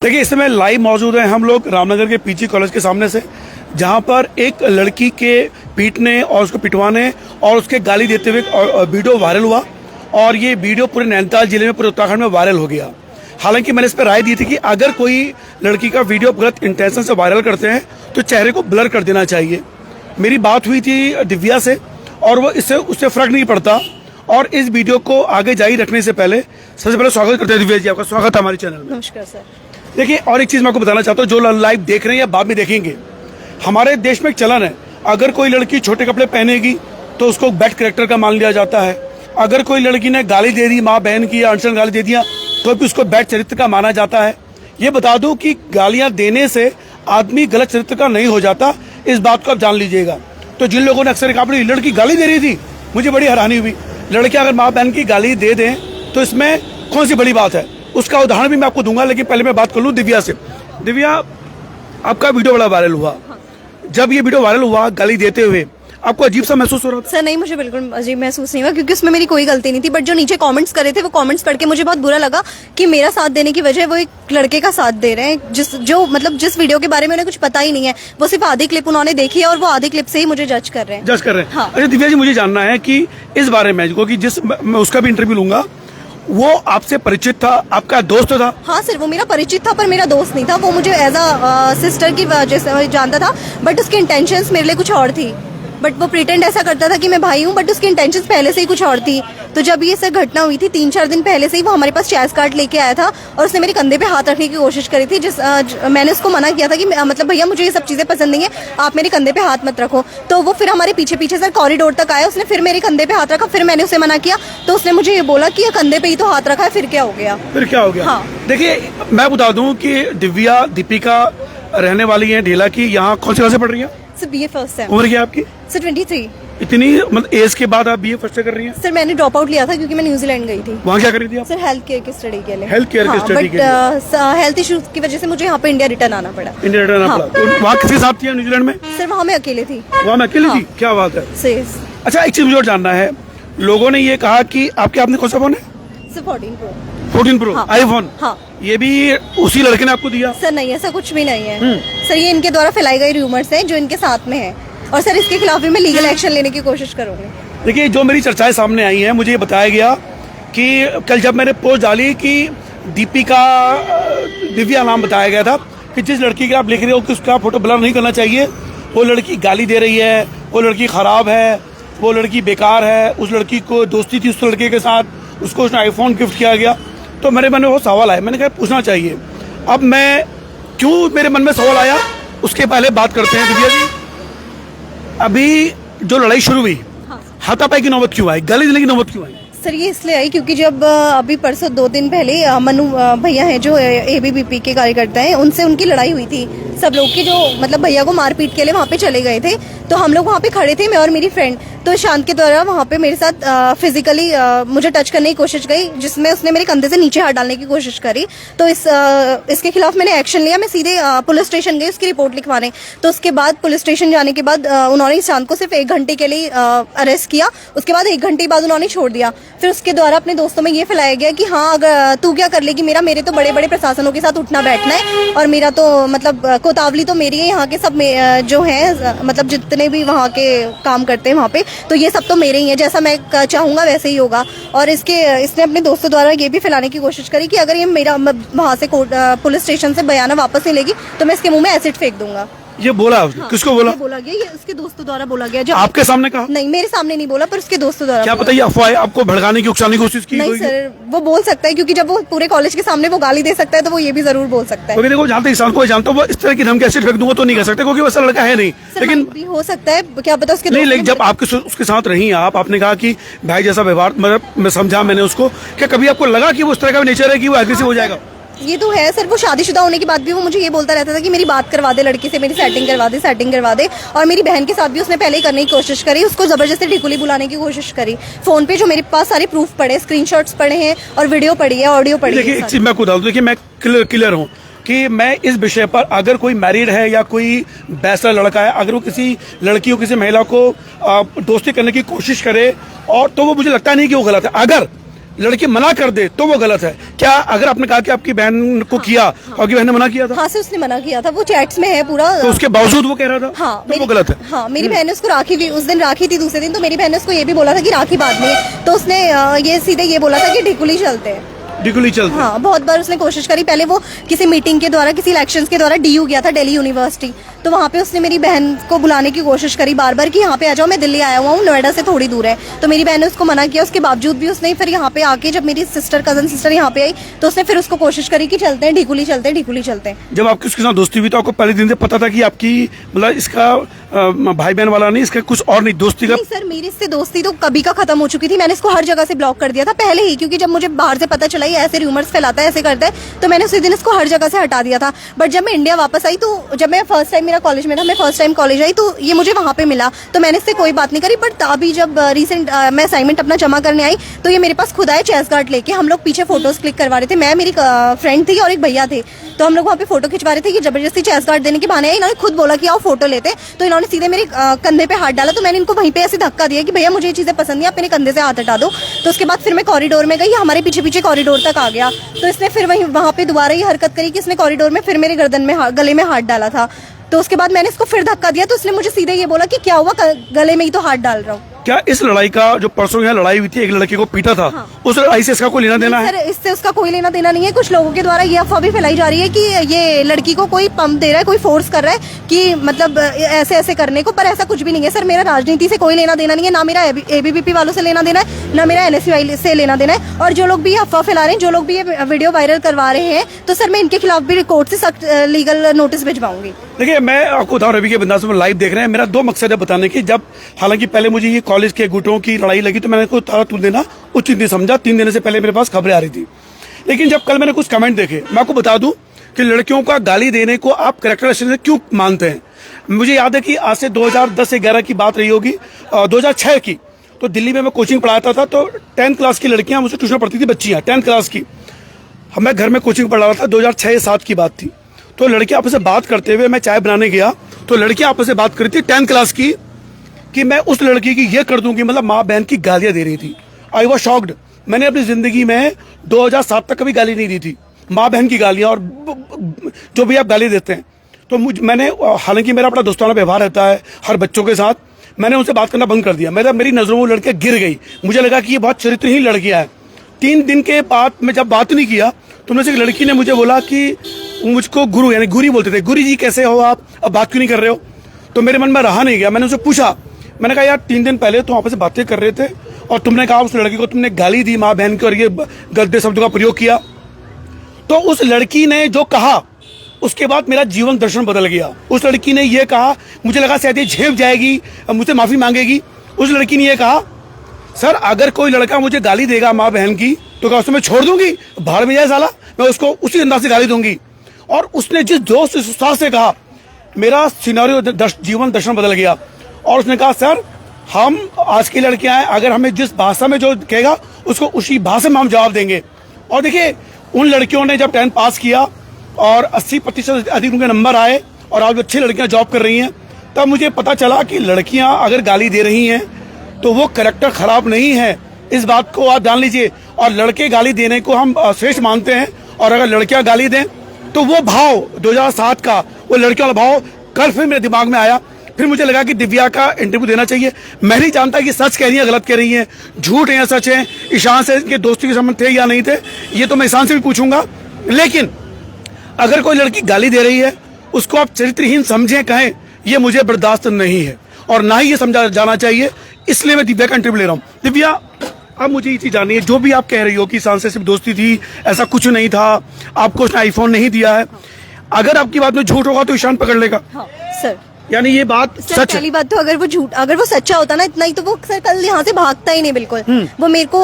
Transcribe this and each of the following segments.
देखिए इस समय लाइव मौजूद हैं हम लोग रामनगर के पीजी कॉलेज के सामने से, जहां पर एक लड़की के पीटने और उसको पिटवाने और उसके गाली देते हुए वीडियो वायरल हुआ और ये वीडियो पूरे नैनीताल जिले में, पूरे उत्तराखंड में वायरल हो गया। हालांकि मैंने इस पर राय दी थी कि अगर कोई लड़की का वीडियो गलत इंटेंशन से वायरल करते हैं तो चेहरे को ब्लर कर देना चाहिए। मेरी बात हुई थी दिव्या से और वो उससे फर्क नहीं पड़ता। और इस वीडियो को आगे जारी रखने से पहले सबसे पहले स्वागत करते हैं दिव्या जी, आपका स्वागत है हमारे चैनल में। नमस्कार सर। देखिए और एक चीज मैं आपको बताना चाहता हूँ, जो लाइव देख रहे हैं या बाद में देखेंगे, हमारे देश में एक चलन है, अगर कोई लड़की छोटे कपड़े पहनेगी तो उसको बैड कैरेक्टर का मान लिया जाता है। अगर कोई लड़की ने गाली दे दी, माँ बहन की या अनशन गाली दे दिया, तो भी उसको बैड चरित्र का माना जाता है। ये बता दूं कि गालियां देने से आदमी गलत चरित्र का नहीं हो जाता, इस बात को आप जान लीजिएगा। तो जिन लोगों ने अक्सर कहा अपनी लड़की गाली दे रही थी, मुझे बड़ी हैरानी हुई। लड़कियां अगर माँ बहन की गाली दे दें तो इसमें कौन सी बड़ी बात है, उसका उदाहरण भी मैं आपको दूंगा। लेकिन पहले मैं बात कर लूं दिव्या से। दिव्या, आपका वीडियो बड़ा वायरल हुआ। जब ये वीडियो वायरल हुआ गाली देते हुए, आपको अजीब सा महसूस हो रहा था? सर नहीं, मुझे बिल्कुल अजीब महसूस नहीं हुआ क्योंकि उसमें मेरी कोई गलती नहीं थी। बट जो नीचे कमेंट्स करे थे वो कमेंट्स पढ़ के मुझे बहुत बुरा लगा कि मेरा साथ देने की वजह वो एक लड़के का साथ दे रहे हैं, जिस वीडियो के बारे में उन्हें कुछ पता ही नहीं है। वो सिर्फ आधी क्लिप उन्होंने देखी है और वो आधी क्लिप से ही मुझे जज कर रहे हैं। हाँ। अच्छा दिव्या जी, मुझे जानना है कि इस बारे में मैं उसका भी इंटरव्यू लूंगा, वो आपसे परिचित था, आपका दोस्त था? हाँ सर, वो मेरा परिचित था पर मेरा दोस्त नहीं था। वो मुझे एज अ सिस्टर की वजह से जानता था, बट उसकी इंटेंशंस मेरे लिए कुछ और थी। बट वो प्रिटेंड ऐसा करता था कि मैं भाई हूँ, बट उसकी इंटेंशंस पहले से ही कुछ और थी। तो जब ये सब घटना हुई थी 3-4 दिन पहले से ही वो हमारे पास चैस कार्ड लेके आया था और उसने मेरे कंधे पे हाथ रखने की कोशिश करी थी। मैंने उसको मना किया था कि मतलब भैया मुझे ये सब चीजें पसंद नहीं है, आप मेरे कंधे पे हाथ मत रखो। तो वो फिर हमारे पीछे पीछे सर कॉरिडोर तक आया, उसने फिर मेरे कंधे पे हाथ रखा, फिर मैंने उसे मना किया तो उसने मुझे ये बोला कि ये कंधे पे ही तो हाथ रखा है, फिर क्या हो गया? हाँ। देखिए मैं बता दूं कि दिव्या दीपिका रहने वाली है ढेला की। यहाँ कौन सी क्लास से पढ़ रही है? सर BA फर्स्ट है। उम्र क्या आपकी? सर 23। इतनी मतलब एज के बाद आप BA फर्स्ट कर रही हैं? सर मैंने ड्रॉप आउट लिया था क्योंकि मैं न्यूजीलैंड गई थी। वहाँ क्या कर रही थी आप? सर हेल्थ केयर की स्टडी के लिए। हेल्थ केयर की स्टडी के लिए? हेल्थ इश्यूज की वजह से मुझे यहाँ पे इंडिया रिटर्न आना पड़ा। तो वहाँ किसके साथ थी न्यूजीलैंड में? सर वहाँ मैं अकेले थी। वहाँ मैं अकेले थी? क्या बात है। अच्छा एक चीज मुझे और जानना है, लोगों ने ये कहा कि आपने कौन सा फोन है? Sir 14 pro iPhone. हाँ। ये भी उसी लड़के ने आपको दिया? सर नहीं, ऐसा कुछ भी नहीं है सर, ये इनके द्वारा फैलाई गई रूमर्स है जो इनके साथ में है और सर इसके खिलाफ भी मैं लीगल एक्शन लेने की कोशिश करूंगी। देखिए जो मेरी चर्चाएं सामने आई हैं, मुझे ये बताया गया कि कल जब मैंने पोस्ट डाली कि दिव्या नाम बताया गया था कि जिस लड़की की आप लिख रहे हो कि उसका फोटो ब्लर नहीं करना चाहिए, वो लड़की गाली दे रही है, वो लड़की खराब है, वो लड़की बेकार है, उस लड़की को दोस्ती थी उस लड़के के साथ, उसको उसने आईफोन गिफ्ट किया गया। तो मेरे मन में वो सवाल आया, मैंने कहा पूछना चाहिए। अब मैं क्यों मेरे मन में सवाल आया उसके पहले बात करते हैं। दिव्या जी, अभी जो लड़ाई शुरू हुई, हाथापाई की नौबत क्यों आई, गाली देने की नौबत क्यों आई? सर ये इसलिए आई क्योंकि जब अभी परसों 2 दिन पहले मनु भैया हैं जो ABVP के कार्यकर्ता हैं, उनसे उनकी लड़ाई हुई थी। सब लोग की जो मतलब भैया को मारपीट के लिए वहाँ पे चले गए थे, तो हम लोग वहाँ पे खड़े थे, मैं और मेरी फ्रेंड। तो शांत के द्वारा वहाँ पे मेरे साथ फिजिकली मुझे टच करने की कोशिश की, जिसमें उसने मेरे कंधे से नीचे हाथ डालने की कोशिश करी। तो इसके खिलाफ मैंने एक्शन लिया, मैं सीधे पुलिस स्टेशन गई उसकी रिपोर्ट लिखवाने। तो उसके बाद पुलिस स्टेशन जाने के बाद उन्होंने शांत को सिर्फ 1 घंटे के लिए अरेस्ट किया। उसके बाद 1 घंटे बाद उन्होंने छोड़ दिया। फिर उसके द्वारा अपने दोस्तों में ये फैलाया गया कि हाँ अगर तू क्या कर लेगी, मेरे तो बड़े बड़े प्रशासनों के साथ उठना बैठना है और मेरा तो मतलब कोतावली तो मेरी है, यहाँ के सब जो है मतलब जितने भी वहाँ के काम करते हैं वहाँ पे, तो ये सब तो मेरे ही है, जैसा मैं चाहूंगा वैसे ही होगा। और इसने अपने दोस्तों द्वारा ये भी फैलाने की कोशिश करी कि अगर ये मेरा वहाँ से पुलिस स्टेशन से बयाना वापस नहीं लेगी तो मैं इसके मुंह में एसिड फेंक दूंगा। ये बोला उसने? हाँ, किसको बोला? बोला गया, ये उसके दोस्तों द्वारा बोला गया। जब आपके सामने कहा? नहीं, मेरे सामने नहीं बोला पर उसके दोस्तों द्वारा। क्या पता ये अफवाह आपको भड़काने की, उकसाने की कोशिश की? नहीं सर, वो बोल सकता है क्योंकि जब वो पूरे कॉलेज के सामने वो गाली दे सकता है तो वो ये भी जरूर बोल सकता है। क्योंकि देखो जहाँ तक इंसान को जानता हूँ, वो इस तरह की धमकी ऐसे फेंक दूंगा तो नहीं कर सकते क्योंकि वैसा लड़का है नहीं। लेकिन भी हो सकता है, क्या पता उसके नहीं। लेकिन जब आपके उसके साथ रही आपने कहा कि भाई जैसा व्यवहार, मतलब मैं समझा मैंने उसको, क्या कभी आपको लगा कि वो उस तरह का नेचर है कि वो एग्रेसिव हो जाएगा? ये तो है सर, वो शादीशुदा होने के बाद भी वो मुझे ये बोलता रहता था कि मेरी बात करवा दे लड़की से, मेरी सेटिंग करवा दे। और मेरी बहन के साथ भी उसने पहले ही करने की कोशिश करी, उसको जबरदस्ती ढिकुली बुलाने की कोशिश करी। फोन पे जो मेरे पास सारे प्रूफ पड़े, स्क्रीनशॉट्स पड़े हैं और वीडियो पड़ी है, ऑडियो पड़ी है। देखिए एक चीज मैं खुद देखिए मैं क्लियर हूँ कि मैं इस विषय पर, अगर कोई मैरिड है या कोई बैचलर लड़का है, अगर वो किसी लड़की को, किसी महिला को दोस्ती करने की कोशिश करे और तो वो मुझे लगता नहीं कि वो गलत है। अगर लड़की मना कर दे तो वो गलत है क्या? अगर आपने कहा कि आपकी बहन को किया, आपकी बहन ने मना किया था? हाँ सर, उसने मना किया था, वो चैट्स में है पूरा। तो उसके बावजूद वो कह रहा था? हाँ, तो वो गलत है। हाँ, मेरी बहन ने उसको राखी भी उस दिन राखी थी, दूसरे दिन, तो मेरी बहन ने उसको ये भी बोला था कि राखी बाद में, तो उसने ये सीधे ये बोला था कि ढिकुली चलते हैं। डिकुली चलते? हाँ, बहुत बार उसने कोशिश करी। पहले वो किसी मीटिंग के द्वारा, किसी इलेक्शंस के द्वारा डीयू गया था, दिल्ली यूनिवर्सिटी, तो वहाँ पे उसने मेरी बहन को बुलाने की कोशिश करी बार बार कि यहाँ पे आ जाओ, मैं दिल्ली आया हुआ हूँ, नोएडा से थोड़ी दूर है। तो मेरी बहन ने उसको मना किया, उसके बावजूद भी उसने फिर यहाँ पे आके, जब मेरी कजन सिस्टर यहाँ पे आई, तो उसने फिर उसको कोशिश करी कि चलते हैं, ढिकुली चलते हैं, ढिकुली चलते हैं। जब आपकी उसके साथ दोस्ती हुई तो आपको पहले दिन से पता था कि आपकी मतलब इसका भाई बहन वाला नहीं, इसका कुछ और नहीं, दोस्ती का? नहीं सर, मेरी इससे दोस्ती तो कभी का खत्म हो चुकी थी। मैंने इसको हर जगह से ब्लॉक कर दिया था पहले ही, क्योंकि जब मुझे बाहर से पता चला ये ऐसे रूमर्स फैलाता है, ऐसे करता है, तो मैंने उसी दिन इसको हर जगह से हटा दिया था। बट जब मैं इंडिया वापस आई, तो जब मैं फर्स्ट टाइम, मेरा कॉलेज में था, मैं फर्स्ट टाइम कॉलेज आई, तो ये मुझे वहाँ पे मिला, तो मैंने इससे कोई बात नहीं करी। बट अभी जब रिसेंट मैं असाइनमेंट अपना जमा करने आई, तो ये मेरे पास खुद आए चेस गार्ड लेके। हम लोग पीछे फोटोज क्लिक करवा रहे थे, मैं, मेरी फ्रेंड थी और एक भैया थे, तो हम लोग वहाँ पे फोटो खिंचवा रहे थे कि जबरदस्ती चेस गार्ड देने के बहाने इन्होंने खुद बोला कि आओ फोटो लेते, तो इन्होंने सीधे मेरे कंधे पे हाथ डाला। तो मैंने इनको वहीं पे ऐसे धक्का दिया कि भैया मुझे ये चीजें पसंद नहीं, आप मेरे कंधे से हाथ हटा दो। तो उसके बाद फिर मैं कॉरिडोर में गई, हमारे पीछे पीछे कॉरिडोर तक आ गया, तो इसने फिर वहाँ पे दोबारा ही हरकत करी कि इसने कॉरिडोर में फिर मेरे गर्दन में गले में हाथ डाला था। तो उसके बाद मैंने इसको फिर धक्का दिया, तो इसने मुझे सीधे ये बोला कि क्या हुआ, गले में ही तो हाथ डाल रहा हूँ। क्या इस लड़ाई का, जो परसों यहाँ लड़ाई हुई थी, एक लड़के को पीटा था, हाँ। उस लड़ाई से इसका कोई लेना देना है? सर, इससे उसका कोई लेना देना नहीं है। कुछ लोगों के द्वारा ये अफवाह भी फैलाई जा रही है कि ये लड़की को कोई पंप दे रहा है, कोई फोर्स कर रहा है कि मतलब ऐसे ऐसे करने को, पर ऐसा कुछ भी नहीं है। सर, मेरा राजनीति से कोई लेना देना नहीं है, ना मेरा एबीवीपी वालों से लेना देना है, ना मेरा एनएसयूआई से लेना देना है। और जो लोग भी ये अफवाह फैला रहे हैं, जो लोग भी ये वीडियो वायरल करवा रहे हैं, तो सर मैं इनके खिलाफ भी कोर्ट से सख्त लीगल नोटिस भिजवाऊंगी। देखिए, मैं आपको बता रवि के बिंदास में लाइव देख रहे हैं, मेरा दो मकसद है बताने की। जब हालांकि पहले मुझे ये कॉलेज के गुटों की लड़ाई लगी तो मैंने इसको तारा तुल देना उचित नहीं समझा। 3 दिन से पहले मेरे पास खबरें आ रही थी, लेकिन जब कल मैंने कुछ कमेंट देखे, मैं आपको बता दूं कि लड़कियों का गाली देने को आप कैरेक्टर से क्यों मानते हैं। मुझे याद है कि आज से 2010-11 की बात रही होगी, 2006 की, तो दिल्ली में मैं कोचिंग पढ़ाता था, तो 10th क्लास की लड़कियां मुझसे ट्यूशन पढ़ती थी, बच्चियां 10th क्लास की। मैं घर में कोचिंग पढ़ा रहा था, 2006-7 की बात थी। तो लड़कियां आपस में बात करते हुए, मैं चाय बनाने गया तो लड़कियां आपस में बात कर रही थी 10th क्लास की कि मैं उस लड़की की ये कर दूंगी, मतलब माँ बहन की गालियां दे रही थी। I was shocked. मैंने अपनी जिंदगी में 2007 तक कभी गाली नहीं दी थी, माँ बहन की गालियां और जो भी आप गाली देते हैं। तो मैंने, हालांकि मेरा अपना दोस्ताना व्यवहार रहता है हर बच्चों के साथ, मैंने उनसे बात करना बंद कर दिया। मेरी नजरों में वो लड़कियां गिर गई, मुझे लगा कि ये बहुत चरित्रहीन लड़कियां है। 3 दिन के बाद मैं जब बात नहीं किया तो उनमें से एक लड़की ने मुझे बोला कि मुझको गुरु, यानी गुरी बोलते थे, गुरी जी कैसे हो आप, अब बात क्यों नहीं कर रहे हो। तो मेरे मन में रहा नहीं गया, मैंने उनसे पूछा, मैंने कहा यार 3 दिन पहले तुम आपस में बातें कर रहे थे और तुमने कहा उस लड़की को तुमने गाली दी, माँ बहन को, और ये गंदे शब्दों का प्रयोग किया। तो उस लड़की ने जो कहा उसके बाद मेरा जीवन दर्शन बदल गया। उस लड़की ने ये कहा, मुझे लगा शायद ये झेप जाएगी, मुझसे माफी मांगेगी। उस लड़की ने ये कहा, सर अगर कोई लड़का मुझे गाली देगा माँ बहन की तो क्या उसको मैं छोड़ दूंगी, भाड़ में जाए साला, मैं उसको उसी अंदाज से गाली दूंगी। और उसने जिस जोश से उत्साह से कहा, मेरा सिनारियो जीवन दर्शन बदल गया। और उसने कहा, सर हम आज की लड़कियां हैं, अगर हमें जिस भाषा में जो कहेगा उसको उसी भाषा में हम जवाब देंगे। और देखिए, उन लड़कियों ने जब 10th पास किया और 80% अधिक उनके नंबर आए और आज अच्छी लड़कियां जॉब कर रही हैं, तब मुझे पता चला कि लड़कियां अगर गाली दे रही हैं तो वो कैरेक्टर खराब नहीं है। इस बात को आप जान लीजिए। और लड़के गाली देने को हम श्रेष्ठ मानते हैं, और अगर लड़कियां गाली दें तो वो भाव 2007 का, वो लड़कियों वाला भाव कल फिर मेरे दिमाग में आया। फिर मुझे लगा कि दिव्या का इंटरव्यू देना चाहिए। मैं नहीं जानता कि सच कह रही है, गलत कह रही है, झूठ है या सच है, ईशान से इनके दोस्ती के संबंध थे या नहीं थे, ये तो मैं ईशान से भी पूछूंगा। लेकिन अगर कोई लड़की गाली दे रही है उसको आप चरित्रहीन समझें, कहें, ये मुझे बर्दाश्त नहीं है और ना ही ये समझा जाना चाहिए। इसलिए मैं दिव्या का इंटरव्यू ले रहा हूँ। दिव्या, अब मुझे ये चीज जाननी है, जो भी आप कह रही हो कि ईशान से सिर्फ दोस्ती थी, ऐसा कुछ नहीं था, आपको उसने आईफोन नहीं दिया है, अगर आपकी बात में झूठ होगा तो ईशान पकड़ लेगा। हाँ सर, यानी ये बात सच है। पहली बात तो अगर वो झूठ, अगर वो सच्चा होता ना इतना ही, तो वो सर कल यहाँ से भागता ही नहीं बिल्कुल। वो मेरे को,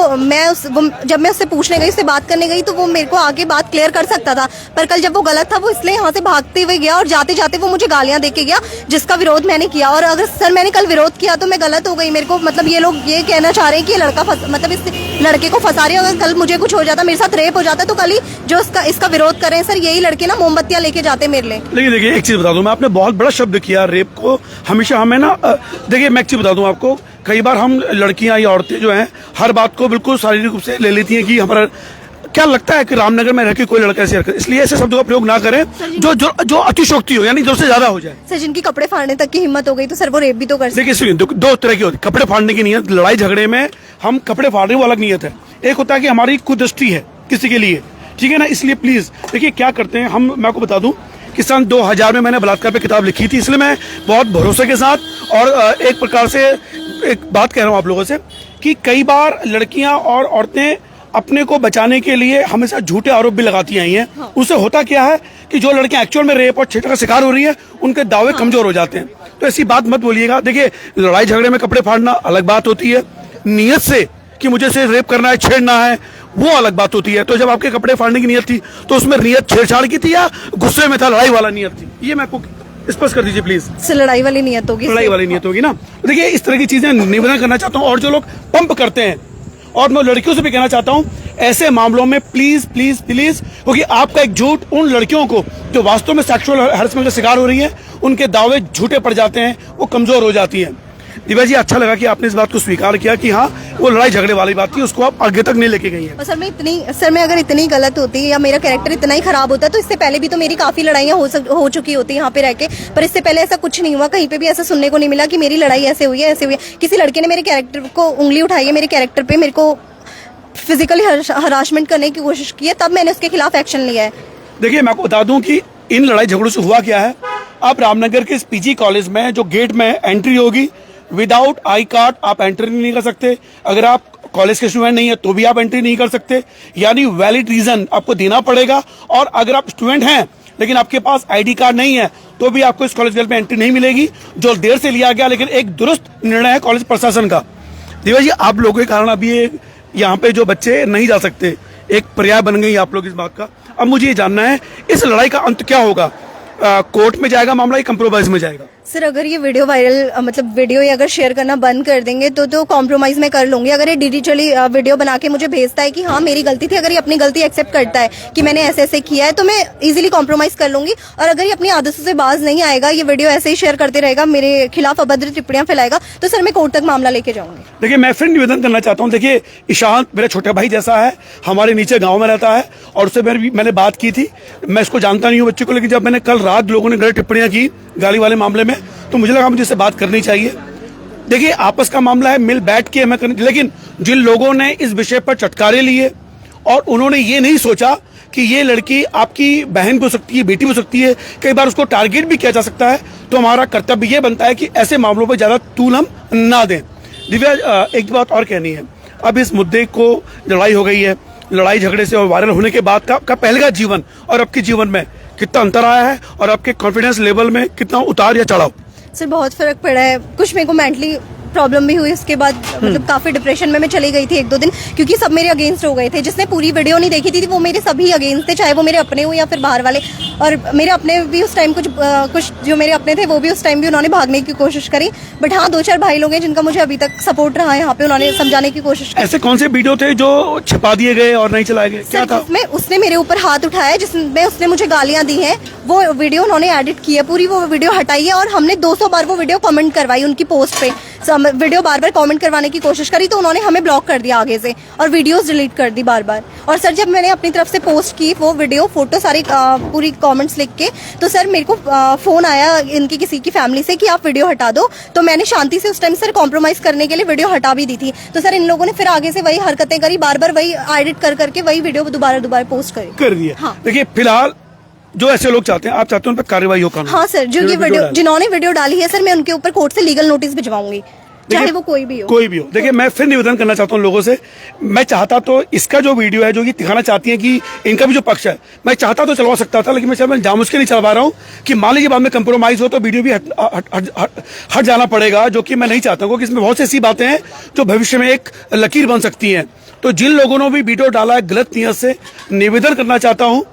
जब मैं उससे पूछने गई, उससे बात करने गई, तो वो मेरे को आगे बात क्लियर कर सकता था। पर कल जब वो गलत था, वो इसलिए यहाँ से भागते हुए गया और जाते जाते वो मुझे गालियां दे के गया, जिसका विरोध मैंने किया। और अगर सर मैंने कल विरोध किया तो मैं गलत हो गई। मेरे को मतलब ये लोग ये कहना चाह रहे हैं कि ये लड़का मतलब इस लड़के को फंसा रही है। अगर कल मुझे कुछ हो जाता, मेरे साथ रेप हो जाता, तो कल ही जो इसका विरोध कर रहे हैं सर, यही लड़के ना मोमबत्तियां लेके जाते मेरे लिए। लेकिन देखिए, एक चीज बता दूं मैं, आपने बहुत बड़ा शब्द किया रेप को। हमेशा हमें ना, देखिए मैं एक चीज बता दूं आपको कई बार हम लड़कियां या औरतें जो हैं हर बात को बिल्कुल शारीरिक रूप से ले लेती हैं कि हमारा क्या लगता है कि रामनगर में रह के कोई लड़का ऐसे हरकत, इसलिए ऐसे शब्दों का प्रयोग ना करें जो जो जो अतिशोक्ति हो, यानी जो से ज्यादा हो जाए। सर जिनकी कपड़े फाड़ने तक की हिम्मत हो गई तो सर वो रेप भी तो कर सकते। देखिए सुनिए, दो तरह की होती है कपड़े फाड़ने की नीयत। लड़ाई झगड़े में हम कपड़े फाड़ रहे हैं वो अलग नीयत है। एक होता है कि हमारी कुदृष्टि है किसी के लिए, ठीक है ना। इसलिए प्लीज देखिए क्या करते हैं हम, मैं आपको बता दूं कि सन 2000 में मैंने बलात्कार पे किताब लिखी थी, इसलिए मैं बहुत भरोसे के साथ और एक प्रकार से एक बात कह रहा हूं आप लोगों से कि कई बार लड़कियां और औरतें अपने को बचाने के लिए हमेशा झूठे आरोप भी लगाती आई हैं। हाँ। उससे होता क्या है कि जो लड़कियां एक्चुअल में रेप और छेड़ का शिकार हो रही है उनके दावे कमजोर हो जाते हैं। तो ऐसी बात मत बोलिएगा। देखिए लड़ाई झगड़े में कपड़े फाड़ना अलग बात होती है, नियत से कि मुझे से रेप करना है, छेड़ना है, वो अलग बात होती है। तो जब आपके कपड़े फाड़ने की नियत थी तो उसमें नियत छेड़छाड़ की थी या गुस्से में था, लड़ाई वाला नियत थी, ये मैं आपको स्पष्ट कर दीजिए प्लीज। लड़ाई वाली नियत होगी, लड़ाई वाली नियत होगी ना। देखिए इस तरह की चीजें निवेदन करना चाहता हूँ। और जो लोग पंप करते हैं, और मैं लड़कियों से भी कहना चाहता हूं ऐसे मामलों में प्लीज प्लीज प्लीज, क्योंकि आपका एक झूठ उन लड़कियों को जो वास्तव में सेक्सुअल हैरेसमेंट का शिकार हो रही हैं उनके दावे झूठे पड़ जाते हैं, वो कमजोर हो जाती हैं। दिव्या जी अच्छा लगा कि आपने इस बात को स्वीकार किया कि हाँ वो लड़ाई झगड़े वाली बात थी, उसको आप आगे तक नहीं लेके गई हैं। सर मैं अगर इतनी गलत होती या मेरा कैरेक्टर इतना ही खराब होता तो इससे पहले भी तो मेरी काफी लड़ाइयाँ हो चुकी होती यहाँ पे रह के, पर इससे पहले ऐसा कुछ नहीं हुआ। कहीं पे भी ऐसा सुनने को नहीं मिला कि मेरी लड़ाई ऐसे हुई है ऐसे हुई है। किसी लड़के ने मेरे कैरेक्टर को उंगली उठाई है, मेरे कैरेक्टर पे मेरे को फिजिकली हरासमेंट करने की कोशिश की है, तब मैंने उसके खिलाफ एक्शन लिया है। देखिए मैं आपको बता दूं कि इन लड़ाई झगड़ों से हुआ क्या है। आप रामनगर के इस पीजी कॉलेज में जो गेट में एंट्री होगी, विदाउट आई कार्ड आप एंट्री नहीं कर सकते। अगर आप कॉलेज के स्टूडेंट नहीं है तो भी आप एंट्री नहीं कर सकते, यानी वैलिड रीजन आपको देना पड़ेगा। और अगर आप स्टूडेंट हैं लेकिन आपके पास आईडी कार्ड नहीं है तो भी आपको इस कॉलेज में एंट्री नहीं मिलेगी, जो देर से लिया गया लेकिन एक दुरुस्त निर्णय है कॉलेज प्रशासन का। दिव्या जी आप लोगों के कारण अभी यहाँ पे जो बच्चे नहीं जा सकते, एक पर्याय बन गई आप लोग इस बात का। अब मुझे ये जानना है इस लड़ाई का अंत क्या होगा, कोर्ट में जाएगा मामला या कंप्रोमाइज में जाएगा? सर अगर ये वीडियो वायरल मतलब वीडियो ये अगर शेयर करना बंद कर देंगे तो कॉम्प्रोमाइज में कर लूंगी। अगर ये डिजिटली वीडियो बना के मुझे भेजता है कि हाँ मेरी गलती थी, अगर ये अपनी गलती एक्सेप्ट करता है कि मैंने ऐसे ऐसे किया है तो मैं इजीली कॉम्प्रोमाइज कर लूंगी। और अगर ये अपनी आदतों से बाज नहीं आएगा, ये वीडियो ऐसे ही शेयर करते रहेगा, मेरे खिलाफ अभद्र टिप्पणियां फैलाएगा, तो सर मैं कोर्ट तक मामला लेके जाऊंगी। देखिए मैं फिर निवेदन करना चाहता हूँ, देखिए ईशांत मेरा छोटा भाई जैसा है, हमारे नीचे गाँव में रहता है और उससे मैंने बात की थी। मैं इसको जानता नहीं हूँ बच्चे को, लेकिन जब मैंने कल रात लोगों ने गलत टिप्पणियां की गाली वाले मामले में तो मुझे लगा मुझे इससे बात करनी चाहिए। देखिए आपस का मामला है, मिल बैठ के हमें करनी, लेकिन जिन लोगों ने इस विषय पर चटकारे लिए और उन्होंने ये नहीं सोचा कि ये लड़की आपकी बहन भी हो सकती है, बेटी भी हो सकती है, कई बार उसको टारगेट भी किया जा सकता है, तो हमारा कर्तव्य ये बनता है कि ऐसे मामलों पर ज्यादा तूल हम ना दें। दिव्या एक बात और कहनी है, अब इस मुद्दे को लड़ाई हो गई है, लड़ाई झगड़े से और वायरल होने के बाद का पहले का जीवन और आपके जीवन में कितना अंतर आया है और आपके कॉन्फिडेंस लेवल में कितना उतार या चढ़ाव? सर बहुत फर्क पड़ा है। कुछ मेरे को मेंटली प्रॉब्लम भी हुई, उसके बाद मतलब काफी डिप्रेशन में मैं चली गई थी 1-2 दिन, क्योंकि सब मेरे अगेंस्ट हो गए थे। जिसने पूरी वीडियो नहीं देखी थी वो मेरे सभी अगेंस्ट थे, चाहे वो मेरे अपने हो या फिर बाहर वाले। और मेरे अपने भी उस टाइम कुछ जो मेरे अपने थे वो भी उस टाइम भी उन्होंने भागने की कोशिश करी। बट हाँ 2-4 भाई लोग हैं जिनका मुझे अभी तक सपोर्ट रहा है यहाँ पे, उन्होंने समझाने की कोशिश की। ऐसे कौन से वीडियो थे जो छिपा दिए गए और नहीं चलाए गए, क्या था? उसने मेरे ऊपर हाथ उठाया, जिसमें उसने मुझे गालियां दी हैं, वो वीडियो उन्होंने एडिट की है, पूरी वो वीडियो हटाई है और हमने 200 बार वो वीडियो कमेंट करवाई उनकी पोस्ट पे। वीडियो बार बार कमेंट करवाने की कोशिश करी तो उन्होंने हमें ब्लॉक कर दिया आगे से और वीडियोस डिलीट कर दी बार बार। और सर जब मैंने अपनी तरफ से पोस्ट की वो वीडियो फोटो सारी पूरी कमेंट्स लिख के, तो सर मेरे को फोन आया इनकी किसी की फैमिली से कि आप वीडियो हटा दो, तो मैंने शांति से उस टाइम सर कॉम्प्रोमाइज करने के लिए वीडियो हटा भी दी थी। तो सर इन लोगों ने फिर आगे से वही हरकतें करी, बार बार वही एडिट करके वही वीडियो दोबारा पोस्ट कर दिया। हाँ। देखिए फिलहाल जो ऐसे लोग चाहते हैं, आप चाहते हैं उन पर कार्रवाई हो कानून? हाँ सर, जो ये वीडियो जिन्होंने वीडियो डाली है सर मैं उनके ऊपर कोर्ट से लीगल नोटिस भिजवाऊंगी, चाहे वो कोई भी हो। देखिए मैं फिर निवेदन करना चाहता हूँ लोगों से, मैं चाहता तो इसका जो वीडियो है जो ये दिखाना चाहती है कि इनका भी जो पक्ष है, मैं चाहता तो चलवा सकता था, लेकिन मैं जामुझ के नहीं चलवा रहा हूँ कि मान लीजिए बाद में कंप्रोमाइज हो तो वीडियो भी हट जाना पड़ेगा, जो कि मैं नहीं चाहता हूँ, क्योंकि इसमें बहुत सी ऐसी बातें हैं जो भविष्य में एक लकीर बन सकती हैं। तो जिन लोगों ने भी वीडियो डाला है गलत नियत से, निवेदन करना चाहता हूँ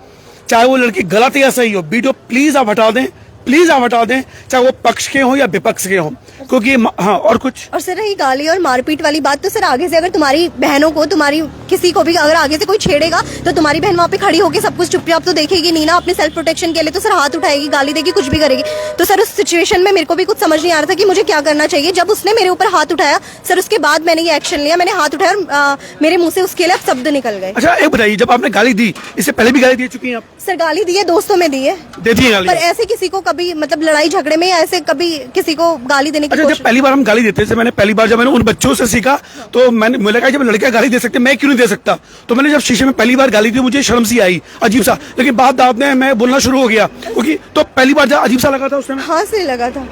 चाहे वो लड़की गलत या सही हो, वीडियो प्लीज आप हटा दें, प्लीज आप हटा दें, चाहे वो पक्ष के हों या विपक्ष के हों, क्योंकि हाँ। और कुछ? और सर रही गाली और मारपीट वाली बात, तो सर आगे से अगर तुम्हारी बहनों को, तुम्हारी किसी को भी अगर आगे से कोई छेड़ेगा तो तुम्हारी बहन वहाँ पे खड़ी होकर सब कुछ चुपचाप तो देखेगी नहीं ना, अपने सेल्फ प्रोटेक्शन के लिए तो सर हाथ उठाएगी, गाली देगी, कुछ भी करेगी। तो सर उस सिचुएशन में मेरे को भी कुछ समझ नहीं आ रहा था कि मुझे क्या करना चाहिए। जब उसने मेरे ऊपर हाथ उठाया सर, उसके बाद मैंने ये एक्शन लिया, मैंने हाथ उठाया और मेरे मुंह से उसके लिए शब्द निकल गए। अच्छा एक बताइए, जब आपने गाली दी, इससे पहले भी गाली दे चुकी हैं आप? सर गाली दी है, दोस्तों में दी है, देती है गाली, पर ऐसे किसी को कभी मतलब लड़ाई झगड़े में या ऐसे कभी किसी को गाली देने की अच्छा, जब पहली बार हम गाली देते थे, मैंने पहली बार जब मैंने उन बच्चों से सीखा तो मुझे लगा जब लड़कियां गाली दे सकते मैं क्यों नहीं दे सकता। तो मैंने जब शीशे में पहली बार गाली दी मुझे शर्म सी आई, अजीब सा, लेकिन बात में मैं बोलना शुरू हो गया, क्योंकि तो पहली बार जब अजीब सा लगा था उस समय। हाँ सही लगा था।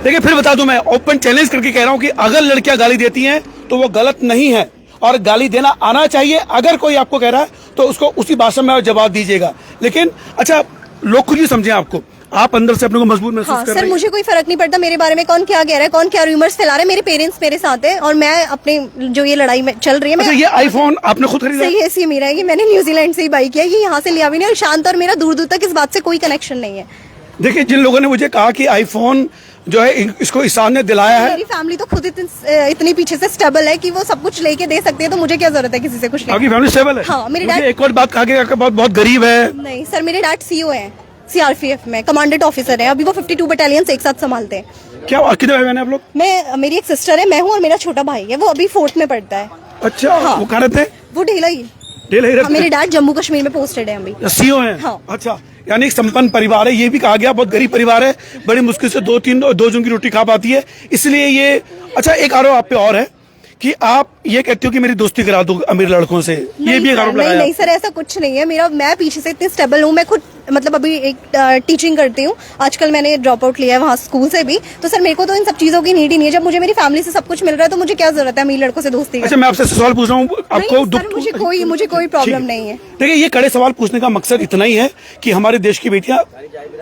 देखिए फिर बता दूं, मैं ओपन चैलेंज करके कह रहा हूं कि अगर लड़कियां गाली देती हैं तो वो गलत नहीं है और गाली देना आना चाहिए। अगर कोई आपको कह रहा है तो उसको उसी भाषा में जवाब दीजिएगा। लेकिन अच्छा, लोग खुद ही समझे आपको, आप अंदर से अपने को मजबूत महसूस कर रहे हैं। सर मुझे कोई फर्क नहीं पड़ता मेरे बारे में कौन क्या कह रहा है, कौन क्या रूमर्स फैला रहा है। मेरे पेरेंट्स मेरे साथ है और मैं अपने जो ये लड़ाई में चल रही है। अच्छा, ये आईफोन आपने खुद खरीदा? सही है, ये मेरा है, ये मैंने न्यूजीलैंड से ही बाई किया, ये यहाँ से लिया भी नहीं। और शांत और मेरा दूर दूर तक इस बात से कोई कनेक्शन नहीं है। देखिए, जिन लोगों ने मुझे कहा कि आईफोन जो है इसको ईशान ने दिलाया है, मेरी फैमिली तो खुद इतनी पीछे से स्टेबल है कि वो सब कुछ लेके दे सकते हैं, तो मुझे क्या जरूरत है किसी से कुछ लेने। आपकी फैमिली स्टेबल है? हाँ, मेरे मुझे डैड। एक और बात कहा गया कि बहुत गरीब है। नहीं सर, मेरे डैड सीओ हैं, सीआरपीएफ में कमांडेंट ऑफिसर है। अभी वो 52 बटालियन एक साथ संभालते हैं। क्या कितने भाई बहन हैं आप लोग? मेरी एक सिस्टर है, मैं हूँ और मेरा छोटा भाई है, वो अभी 4th में पढ़ता है। अच्छा, हाँ। वो कहाँ रहते हैं? वो ढेला ही। ढेला मेरे डैड जम्मू कश्मीर में पोस्टेड है अभी। सीओ है? हाँ। अच्छा, यानी एक संपन्न परिवार है। ये भी कहा गया बहुत गरीब परिवार है, बड़ी मुश्किल से दो जन की रोटी खा पाती है, इसलिए ये। अच्छा, एक आरोप आप पे और है कि आप ये कहते हो कि मेरी दोस्ती करा दो अमीर लड़कों से, ये भी एक आरोप लगाया? नहीं सर, ऐसा कुछ नहीं है। मैं पीछे से इतनी स्टेबल हूँ, मैं खुद मतलब अभी एक टीचिंग करती हूँ, आजकल मैंने ड्रॉप आउट लिया है वहाँ स्कूल से भी। तो सर मेरे को तो इन सब चीजों की नीड ही नहीं है। जब मुझे मेरी फैमिली से सब कुछ मिल रहा है तो मुझे क्या जरूरत है अमीर लड़कों से दोस्ती की? अच्छा, मैं आपसे सवाल पूछ रहा हूँ, आपको मुझे कोई प्रॉब्लम नहीं है। देखिए, ये कड़े सवाल पूछने का मकसद इतना ही है कि हमारे देश की बेटियां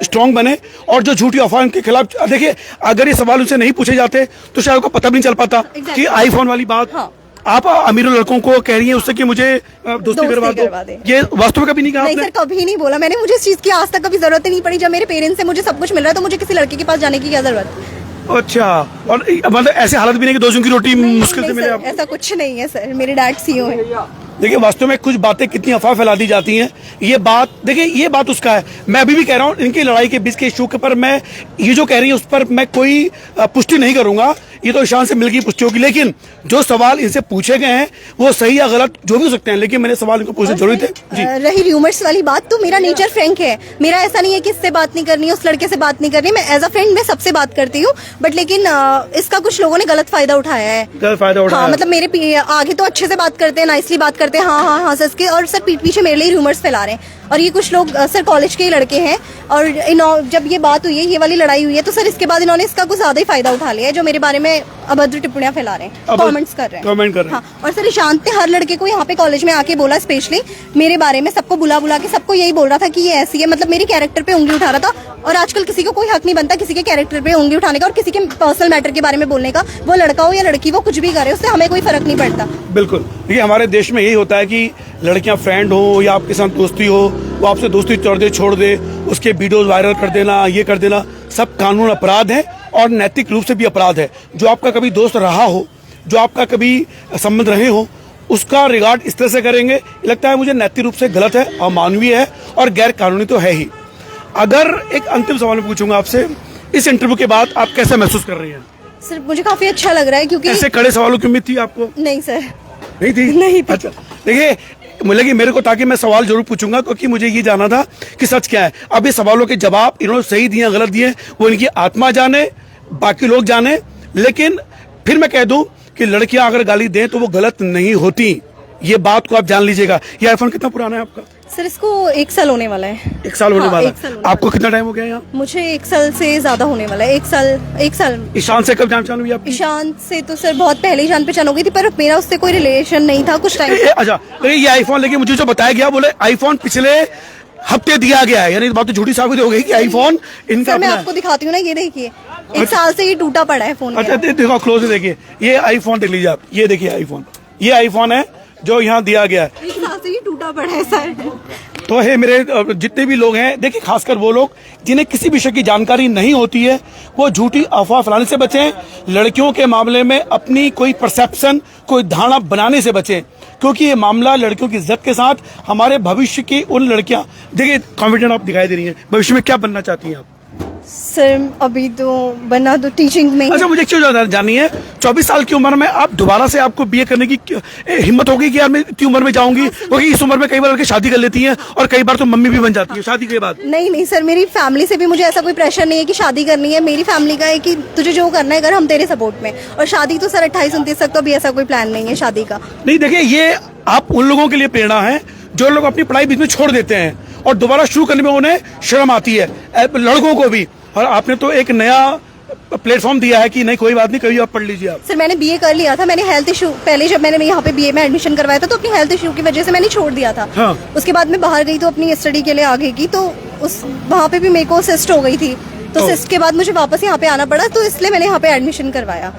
स्ट्रांग बने और जो झूठी अफवाह के खिलाफ। देखिए, अगर ये सवाल उनसे नहीं पूछे जाते तो शायद उनको पता भी नहीं चल पाता कि आईफोन वाली बात। हाँ। आप अमीर लड़कों को कह रही हैं उससे कि मुझे दोस्ती करवा दो, ये वास्तव में कभी नहीं कहा? नहीं सर, कभी नहीं बोला मैंने। मुझे इस चीज की आज तक कभी जरूरत ही नहीं पड़ी। जब मेरे पेरेंट्स से मुझे सब कुछ मिल रहा है तो मुझे किसी लड़के के पास जाने की क्या जरूरत है? अच्छा, और मतलब ऐसे हालत भी नहीं कि 2 जन की रोटी मुश्किल से मिले आपको? ऐसा कुछ नहीं है सर, मेरे डैड सीओ है। देखिए, वास्तव में कुछ बातें कितनी अफवाह फैला दी जाती हैं। ये बात देखिए, ये बात उसका है। मैं अभी भी कह रहा हूँ, इनकी लड़ाई के बीच के इशू के पर मैं ये जो कह रही है उस पर मैं कोई पुष्टि नहीं करूंगा, ये तो ईशान से मिलकर पुष्टि होगी। लेकिन जो सवाल इनसे पूछे गए हैं वो सही या गलत जो भी हो सकते हैं, लेकिन मैंने सवाल इनको पूछने जरूरी थे जी। रही र्यूमर्स वाली बात, तो मेरा नेचर फ्रैंक है। मेरा ऐसा नहीं है कि इससे बात नहीं करनी है, उस लड़के से बात नहीं करनी। मैं एज अ फ्रेंड मैं सबसे बात करती हूँ, बट लेकिन इसका कुछ लोगों ने गलत फायदा उठाया है। गलत फायदा उठाया? हाँ, मतलब मेरे आगे तो अच्छे से बात करते हैं, नाइसली बात करते हैं, हाँ हाँ हाँ सर के, और सर पीठ पीछे मेरे लिए रूमर्स फैला रहे हैं। और ये कुछ लोग सर कॉलेज के ही लड़के हैं, और जब ये बात हुई है, ये वाली लड़ाई हुई है, तो सर इसके बाद इन्होंने इसका कुछ ज्यादा ही फायदा उठा लिया है, जो मेरे बारे में अभद्र टिप्पणियां फैला रहे हैं, कमेंट्स कर रहे हैं। कमेंट कर रहे हैं। हाँ, और सर ईशान ने हर लड़के को यहाँ पे कॉलेज में आके बोला, स्पेशली मेरे बारे में सबको बुला के सबको यही बोल रहा था कि ये ऐसी है, मतलब मेरे कैरेक्टर पे उंगली उठा रहा था। और आजकल किसी को कोई हक नहीं बनता किसी के कैरेक्टर पे उंगली उठाने का और किसी के पर्सनल मैटर के बारे में बोलने का। वो लड़का हो या लड़की, वो कुछ भी करे, उससे हमें कोई फर्क नहीं पड़ता। बिल्कुल। देखिए, हमारे देश में यही होता है कि लड़कियां फ्रेंड हो या आपके साथ दोस्ती हो, वो आपसे दोस्ती छोड़ दे, उसके वीडियोस वायरल कर देना, ये कर देना, सब कानून अपराध है और नैतिक रूप से भी अपराध है। जो आपका कभी दोस्त रहा हो, जो आपका कभी संबंध रहे हो, उसका रिगार्ड इस तरह से करेंगे, लगता है मुझे नैतिक रूप से गलत है, अमानवीय है और गैर कानूनी तो है ही। अगर एक अंतिम सवाल मैं पूछूंगा आपसे, इस इंटरव्यू के बाद आप कैसा महसूस कर रही हैं? सर मुझे काफी अच्छा लग रहा है, क्योंकि ऐसे कड़े सवालों की उम्मीद थी आपको? नहीं सर, नहीं थी? नहीं थी। अच्छा, देखिए, मुझे लगी मेरे को, ताकि मैं सवाल जरूर पूछूंगा क्योंकि मुझे ये जानना था कि सच क्या है। अब ये सवालों के जवाब इन्होंने सही दिए गलत दिए वो इनकी आत्मा जाने, बाकी लोग जाने। लेकिन फिर मैं कह दूं कि लड़कियां अगर गाली दें तो वो गलत नहीं होती, ये बात को आप जान लीजिएगा। ये आईफोन कितना पुराना है आपका? सर इसको 1 साल होने वाला है। 1 साल होने हाँ, वाला 1 साल है। होने आपको कितना टाइम हो गया यहाँ? मुझे 1 साल से ज्यादा होने वाला है। 1 साल। ईशान से कब जान पहचान हुई आपकी? ईशान से तो सर बहुत पहले ही जान पहचान हो गई थी, पर मेरा उससे कोई रिलेशन नहीं था कुछ टाइम। अच्छा, ये आईफोन लेके मुझे जो बताया गया, बोले आईफोन पिछले हफ्ते दिया गया है, यानी बात तो झूठी साबित हो गई कि आईफोन इनका। सर मैं आपको दिखाती हूँ ना, ये देखिए 1 साल से ये टूटा पड़ा है फोन। अच्छा, देखो क्लोज से देखिए, ये आईफोन देख लीजिए आप, ये देखिए आईफोन, ये आईफोन है जो यहाँ दिया गया है। 1 साल से ये टूटा पड़ा है सर। तो है मेरे जितने भी लोग हैं, देखिए खासकर वो लोग जिन्हें किसी विषय की जानकारी नहीं होती है, वो झूठी अफवाह फैलाने से बचें। लड़कियों के मामले में अपनी कोई परसेप्शन, कोई धारणा बनाने से बचें, क्योंकि ये मामला लड़कियों की इज्जत के साथ हमारे भविष्य की उन लड़कियां, देखिए कॉन्फिडेंट आप दिखाई दे रही हैं, भविष्य में क्या बनना चाहती हैं आप? सर अभी तो बनना तो टीचिंग में ही अच्छा, मुझे एक चीज जाननी है, 24 साल की उम्र में आप दोबारा से आपको बीए करने की हिम्मत होगी कि यार मैं इतनी उम्र में जाऊंगी? क्योंकि इस उम्र में कई बार लड़के शादी कर लेती हैं और कई बार तो मम्मी भी बन जाती है शादी के बाद। नहीं सर, मेरी फैमिली से भी मुझे ऐसा कोई प्रेशर नहीं है कि शादी करनी है। मेरी फैमिली का है कि तुझे जो करना है कर, हम तेरे सपोर्ट में। और शादी तो सर 28-29 तक तो अभी ऐसा कोई प्लान नहीं है शादी का। नहीं, देखिए ये आप उन लोगों के लिए प्रेरणा है जो लोग अपनी पढ़ाई बीच में छोड़ देते हैं और दोबारा शुरू करने में उन्हें शर्म आती है, लड़कों को भी। और आपने तो एक नया प्लेटफॉर्म दिया है कि नहीं कोई बात नहीं, कभी आप पढ़ लीजिए। आप सर मैंने बीए कर लिया था, मैंने हेल्थ इशू पहले जब मैंने यहाँ पे बीए में एडमिशन करवाया था तो अपनी हेल्थ इशू की वजह से मैंने छोड़ दिया था। हाँ। उसके बाद मैं बाहर गई तो अपनी स्टडी के लिए आगे की, तो उस वहाँ पे भी मेरे को सिस्ट हो गई थी, तो सिस्ट के बाद मुझे वापस यहाँ पे आना पड़ा, तो इसलिए मैंने यहाँ पे एडमिशन करवाया।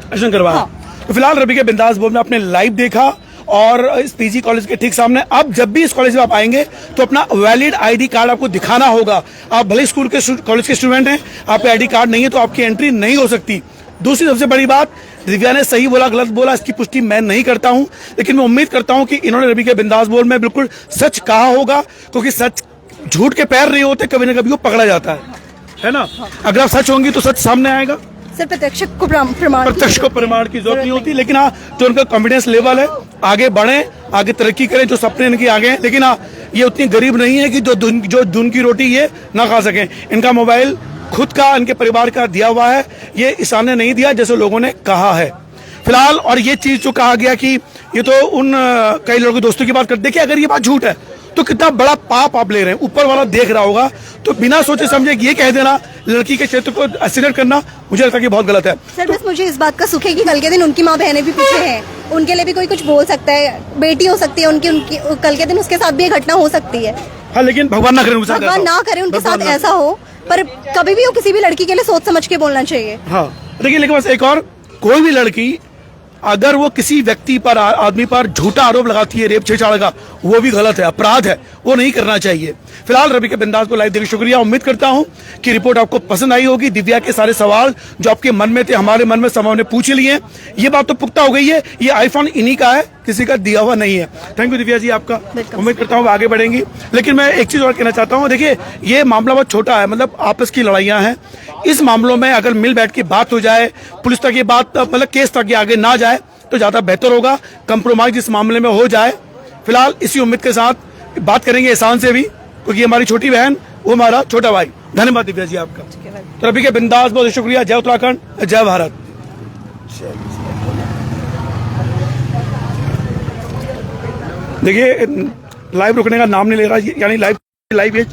हाँ। तो फिलहाल रवि के बिंदास बोर्ड में आपने लाइव देखा और इस पीजी कॉलेज के ठीक सामने। अब जब भी इस कॉलेज में आप आएंगे तो अपना वैलिड आईडी कार्ड आपको दिखाना होगा। आप भले स्कूल के कॉलेज के स्टूडेंट हैं, आप पे आईडी कार्ड नहीं है तो आपकी एंट्री नहीं हो सकती। दूसरी सबसे बड़ी बात, दिव्या ने सही बोला गलत बोला इसकी पुष्टि मैं नहीं करता हूं, लेकिन मैं उम्मीद करता हूं कि इन्होंने रवि के बिंदास बोर्ड में बिल्कुल सच कहा होगा, क्योंकि सच झूठ के पैर नहीं होते, कभी ना कभी वो पकड़ा जाता है ना। अगर आप सच होंगी तो सच सामने आएगा। सर प्रत्यक्ष को प्रमाण की जरूरत नहीं होती, लेकिन हाँ जो उनका कॉन्फिडेंस लेवल है, आगे बढ़े, आगे तरक्की करें, जो सपने इनके आगे हैं। लेकिन हाँ ये उतनी गरीब नहीं है कि जो दून की रोटी ये ना खा सकें। इनका मोबाइल खुद का, इनके परिवार का दिया हुआ है, ये ईशान ने नहीं दिया जैसे लोगों ने कहा है फिलहाल। और ये चीज जो कहा गया कि ये तो उन कई लोगों के दोस्तों की बात कर, देखिए अगर ये बात झूठ है तो कितना बड़ा पाप आप ले रहे हैं, ऊपर वाला देख रहा होगा। तो बिना सोचे समझे ये कह देना, लड़की के क्षेत्र को एसिलेट करना, मुझे लगता है कि बहुत गलत है। सर बस मुझे इस बात का सुख है कि कल के दिन उनकी माँ बहनें भी पीछे हैं, उनके लिए भी कोई कुछ बोल सकता है, बेटी हो सकती है उनकी कल के दिन उसके साथ भी एक घटना हो सकती है। हाँ, लेकिन भगवान ना करे उनके साथ, भगवान ना करे उनके साथ ऐसा हो, पर कभी भी वो किसी भी लड़की के लिए सोच समझ के बोलना चाहिए। हाँ देखिए, लेकिन बस एक और, कोई भी लड़की अगर वो किसी व्यक्ति पर, आदमी पर झूठा आरोप लगाती है, रेप छेड़छाड़ का, वो भी गलत है, अपराध है, वो नहीं करना चाहिए। फिलहाल रवि के बिंदास को लाइव देखने शुक्रिया। उम्मीद करता हूं कि रिपोर्ट आपको पसंद आई होगी। दिव्या के सारे सवाल जो आपके मन में थे, हमारे मन में सब ने पूछ लिए। ये बात तो पुख्ता हो गई है, ये आईफोन इन्हीं का है, किसी का दिया हुआ नहीं है। थैंक यू दिव्या जी आपका। उम्मीद करता हूँ आगे बढ़ेंगी। लेकिन मैं एक चीज और कहना चाहता हूँ, देखिए ये मामला बहुत छोटा है, मतलब आपस की लड़ाइयाँ हैं। इस मामलों में अगर मिल बैठ के बात हो जाए, पुलिस तक ये बात, मतलब केस तक ये आगे ना जाए तो ज्यादा बेहतर होगा। कंप्रोमाइज इस मामले में हो जाए। फिलहाल इसी उम्मीद के साथ बात करेंगे एहसान से भी, क्योंकि हमारी छोटी बहन, वो हमारा छोटा भाई। धन्यवाद दिव्या जी आपका। तो रवि के बिंदास बहुत शुक्रिया। जय उत्तराखंड, जय भारत। देखिए लाइव रुकने का नाम नहीं ले रहा, यानी लाइव